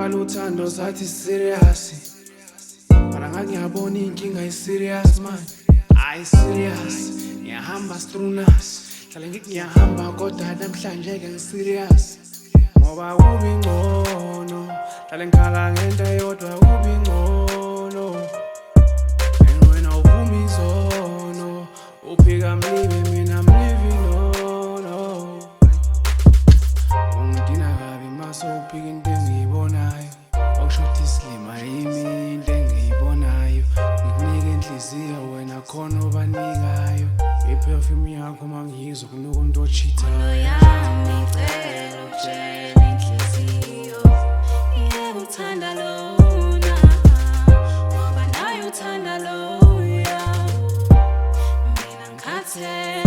Ngibala uthando sathi serious. Mara ngiyabona inkinga serious man. Ay serious. Ngiyahamba strunas. Hlale ngiyahamba kodwa namhlanje ke serious. Ngoba kubi ngcono. Hlale ngikhala ngento eyodwa kubi ngcono. And when awuvumi izono, uphika I'm leaving mina I'm leaving no. Ungidina kabi mase uphika into engiyibonayo. Awushothi isilima yimi into engiyibonayo. Ngikunike inhliziyo wena khona obanikayo. I-perfume yakho mangiyizwa kunuka umuntu ocheatayo. Yami ngicela ukutshela inhliziyo yebo uthanda lona ngoba naye uthanda loya mina ngikhathele